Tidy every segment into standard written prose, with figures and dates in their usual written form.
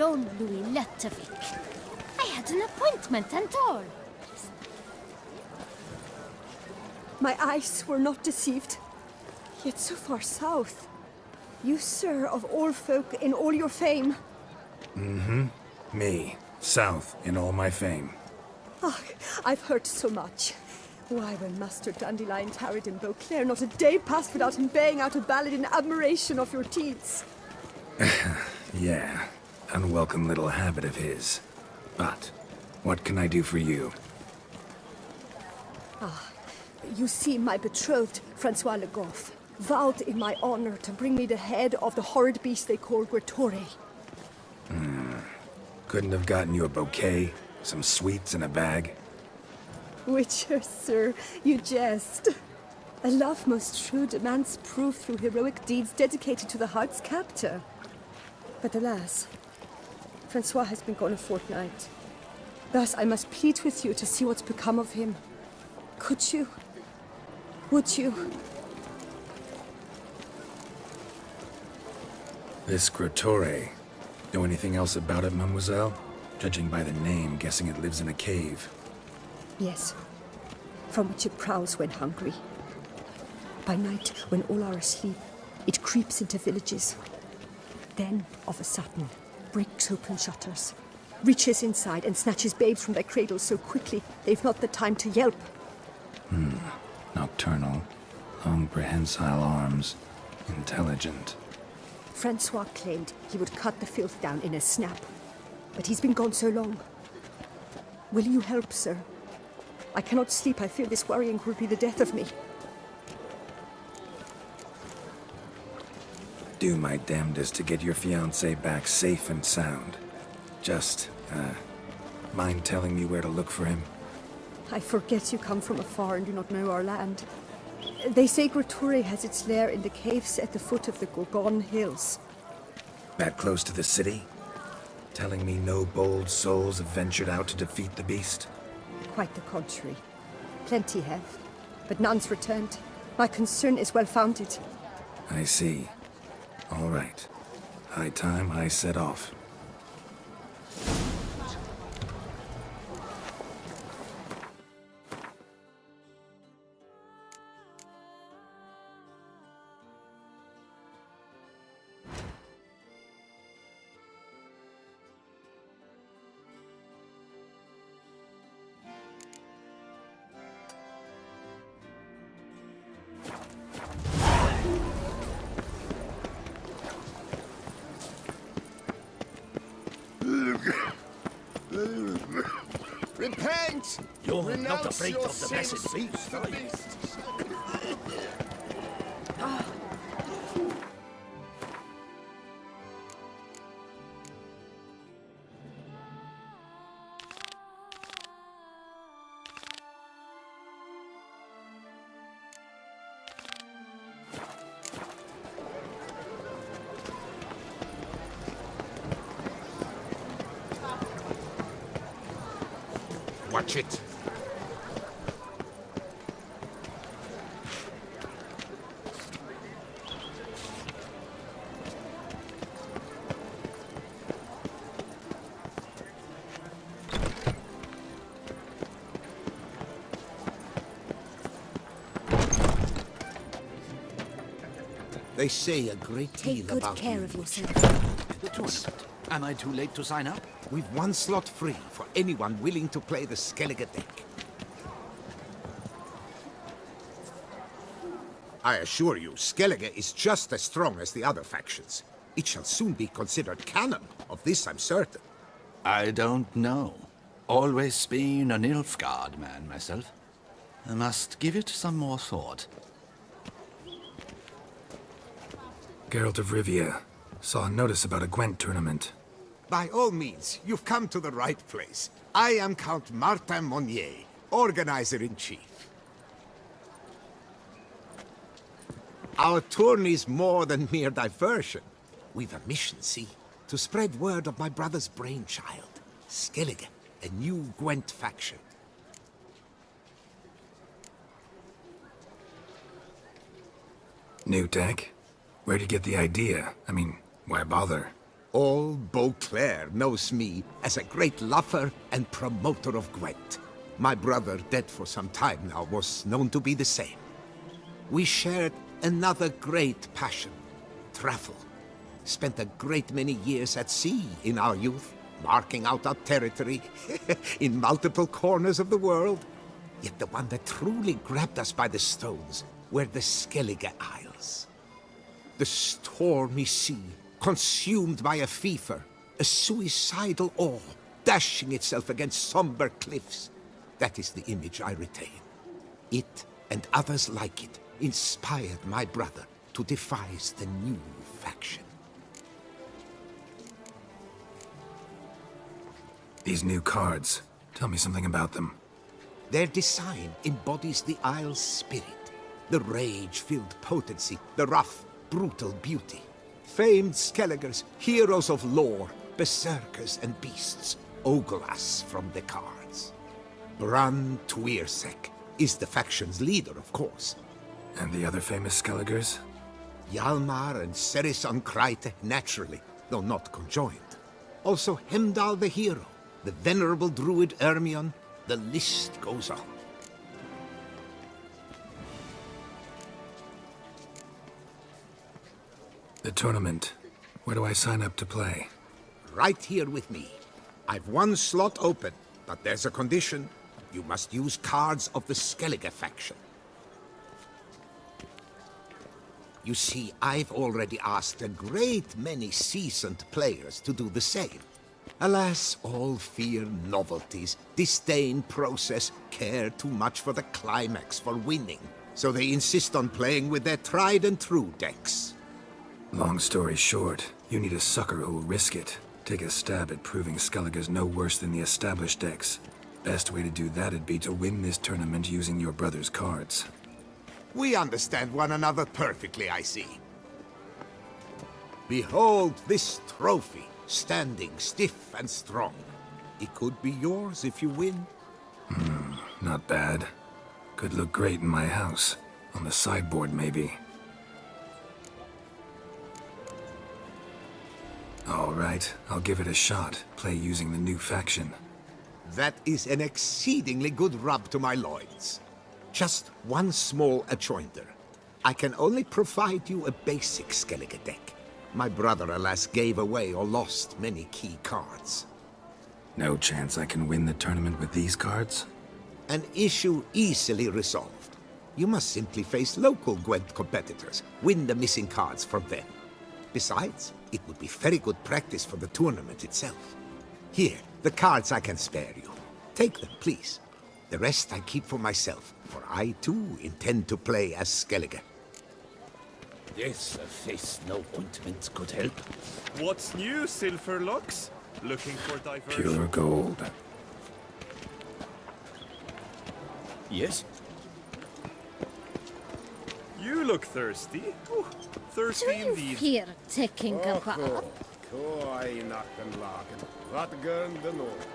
Jean-Louis Letovic. I had an appointment and all. My eyes were not deceived. Yet so far south. You, sir, of all folk in all your fame. Me, south in all my fame. Ah, I've heard so much. Why, when Master Dandelion tarried in Beauclair, not a day passed without him baying out a ballad in admiration of your deeds. Yeah, unwelcome little habit of his. But, what can I do for you? You see, my betrothed, Francois Le Goff, vowed in my honor to bring me the head of the horrid beast they call Gretore. Couldn't have gotten you a bouquet, some sweets in a bag? Witcher, sir, you jest. A love most true demands proof through heroic deeds dedicated to the heart's captor. But alas, Francois has been gone a fortnight. Thus I must plead with you to see what's become of him. Could you? Would you? This Gretore. Know anything else about it, mademoiselle? Judging by the name, guessing it lives in a cave. Yes, from which it prowls when hungry. By night, when all are asleep, it creeps into villages. Then, of a sudden, breaks open shutters, reaches inside and snatches babes from their cradles so quickly they've not the time to yelp. Nocturnal, long prehensile arms, intelligent. Francois claimed he would cut the filth down in a snap, but he's been gone so long. Will you help, sir? I cannot sleep. I fear this worrying will be the death of me. Do my damnedest to get your fiancé back safe and sound. Just, mind telling me where to look for him? I forget you come from afar and do not know our land. They say Gretore has its lair in the caves at the foot of the Gorgon Hills. That close to the city? Telling me no bold souls have ventured out to defeat the beast? Quite the contrary. Plenty have, but none's returned. My concern is well-founded. I see. All right. High time I set off. Repent! You're not afraid your of the sins blessed beast, to are the you? beast. Watch it. They say a great Take deal good about care you. of yourself. The tournament. Am I too late to sign up? We've one slot free for anyone willing to play the Skellige deck. I assure you, Skellige is just as strong as the other factions. It shall soon be considered canon. Of this I'm certain. I don't know. Always been a Nilfgaard man myself. I must give it some more thought. Geralt of Rivia. Saw a notice about a Gwent tournament. By all means, you've come to the right place. I am Count Martin Monnier, Organizer-in-Chief. Our tourney's more than mere diversion. We've a mission, see? To spread word of my brother's brainchild, Skellige, a new Gwent faction. New deck? Where'd you get the idea? I mean, why bother? All Beauclair knows me as a great lover and promoter of Gwent. My brother, dead for some time now, was known to be the same. We shared another great passion, travel. Spent a great many years at sea in our youth, marking out our territory in multiple corners of the world. Yet the one that truly grabbed us by the stones were the Skellige Isles. The stormy sea, consumed by a fever, a suicidal awe, dashing itself against somber cliffs. That is the image I retain. It, and others like it, inspired my brother to devise the new faction. These new cards. Tell me something about them. Their design embodies the Isle's spirit, the rage-filled potency, the rough, brutal beauty. Famed Skelligers, heroes of lore, berserkers and beasts, ogle us from the cards. Bran Tuirsek is the faction's leader, of course. And the other famous Skelligers? Hjalmar and Serason Kreite, naturally, though not conjoined. Also Hemdall the hero, the venerable druid Ermion. The list goes on. The tournament. Where do I sign up to play? Right here with me. I've one slot open, but there's a condition. You must use cards of the Skellige faction. You see, I've already asked a great many seasoned players to do the same. Alas, all fear novelties, disdain process, care too much for the climax, for winning. So they insist on playing with their tried and true decks. Long story short, you need a sucker who'll risk it. Take a stab at proving Skellige's no worse than the established decks. Best way to do that'd be to win this tournament using your brother's cards. We understand one another perfectly, I see. Behold this trophy, standing stiff and strong. It could be yours if you win. Not bad. Could look great in my house. On the sideboard, maybe. All right, I'll give it a shot. Play using the new faction. That is an exceedingly good rub to my loins. Just one small adjoinder. I can only provide you a basic Skellige deck. My brother, alas, gave away or lost many key cards. No chance I can win the tournament with these cards? An issue easily resolved. You must simply face local Gwent competitors, win the missing cards from them. Besides, it would be very good practice for the tournament itself. Here, the cards I can spare you. Take them, please. The rest I keep for myself, for I too intend to play as Skellige. This face no ointment could help. What's new, Silverlocks? Looking for diversion? Pure gold. Yes? You look thirsty. Ooh, thirsty Do you indeed. fear taking a bath? Koi nakken lagen. Wat gun de noord.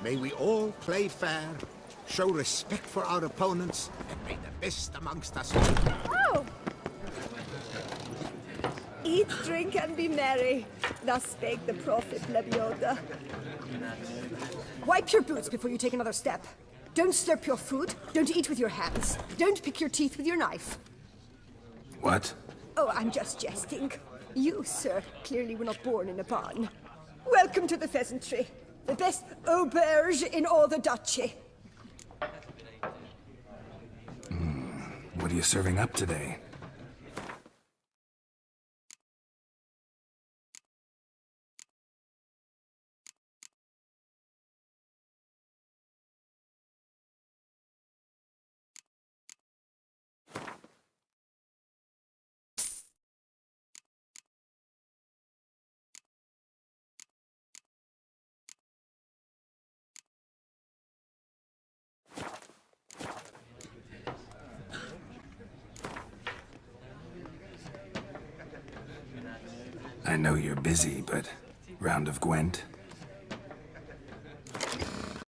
May we all play fair, show respect for our opponents, and may the best amongst us win. Oh! Eat, drink, and be merry. Thus spake the prophet Lebioda. Wipe your boots before you take another step. Don't slurp your food. Don't eat with your hands. Don't pick your teeth with your knife. What? Oh, I'm just jesting. You, sir, clearly were not born in a barn. Welcome to the pheasantry. The best auberge in all the duchy. What are you serving up today? I know you're busy, but round of Gwent?